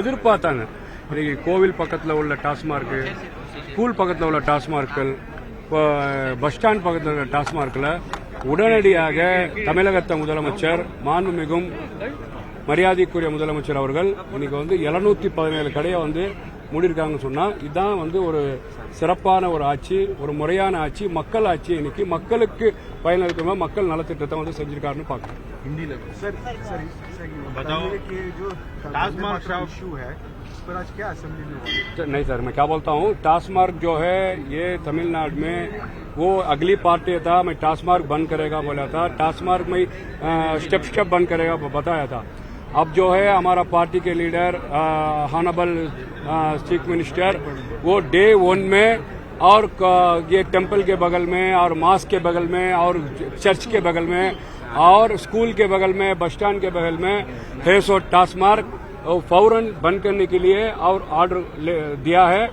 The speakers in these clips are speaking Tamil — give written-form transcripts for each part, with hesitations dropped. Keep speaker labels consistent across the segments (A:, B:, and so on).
A: எதிர்பார்த்தாங்க. இன்னைக்கு கோவில் பக்கத்தில் உள்ள டாஸ்மார்க்கு, ஸ்கூல் பக்கத்தில் உள்ள டாஸ்மார்க்கள், பஸ் ஸ்டாண்ட் பக்கத்தில் உள்ள டாஸ்மார்க்கில் உடனடியாக தமிழகத்த முதலமைச்சர் மாண்புமிகும் மரியாதைக்குரிய முதலமைச்சர் அவர்கள் இன்னைக்கு 717 கடையை மூடிருக்காங்கன்னு சொன்னா இதுதான் ஒரு சிறப்பான ஒரு ஆட்சி, ஒரு முறையான ஆட்சி, மக்கள் ஆட்சி. இன்னைக்கு மக்களுக்கு பயனளிக்கும் மக்கள் நலத்திட்டத்தை செஞ்சிருக்காருன்னு பார்க்கணும்.
B: हिंदी सर बताओ कि जो टास्मार्क का इशू है उस पर आज क्या असेंबली में हुआ?
A: नहीं सर, मैं क्या बोलता हूँ, टास्मार्क जो है ये तमिलनाडु में वो अगली पार्टी था, मैं टास्मार्क बंद करेगा बोला था, टास्मार्क में स्टेप बंद करेगा बताया था. अब जो है हमारा पार्टी के लीडर हॉनरेबल चीफ मिनिस्टर वो डे 1 में और ये टेम्पल के बगल में और मॉस्क के बगल में और चर्च के बगल में और स्कूल के बगल में बस स्टैंड के बगल में है सो टास्मार्क फौरन बंद करने के लिए और ऑर्डर दिया है.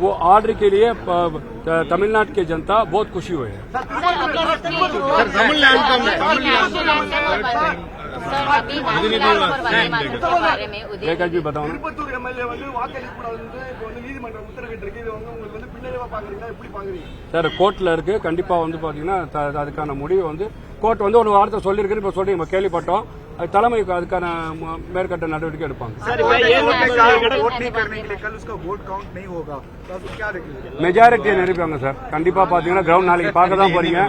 A: वो ऑर्डर के लिए तमिलनाडु की जनता बहुत खुशी हुई है. लेकर भी बताओ சார், கோர்ட்ல இருக்கு. கண்டிப்பா பாத்தீங்கன்னா அதுக்கான முடிவு கோர்ட் ஒரு வார்த்தை சொல்லிருக்கு. இப்ப சொல்லி நம்ம கேள்விப்பட்டோம். தலைமை அதுக்கான மேற்கட்ட நடவடிக்கை எடுப்பாங்க. மெஜாரிட்டியை நிரூபிப்பாங்க சார். கண்டிப்பா பாத்தீங்கன்னா கிரவுண்ட் நாளைக்கு பார்க்க தான் போறீங்க.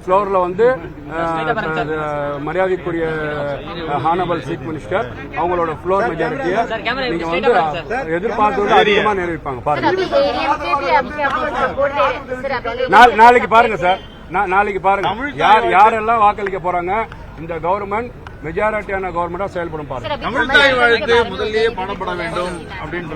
A: ஃப்ளோர்ல மரியாதைக்குரிய ஹானரபிள் சீஃப் மினிஸ்டர் அவங்களோட ஃப்ளோர் மெஜாரிட்டியை நீங்க எதிர்பார்த்து அதிகமா நிரூபிப்பாங்க. பாருங்க, நாளைக்கு பாருங்க சார், நாளைக்கு பாருங்க யாரெல்லாம் வாக்களிக்க போறாங்க. இந்த கவர்மெண்ட் மெஜாரிட்டியான கவர்மெண்டா செயல்படும். பாருங்க,
B: தமிழ்தாய் வாழ்த்து முதல்லயே பாடப்பட வேண்டும் அப்படின்னு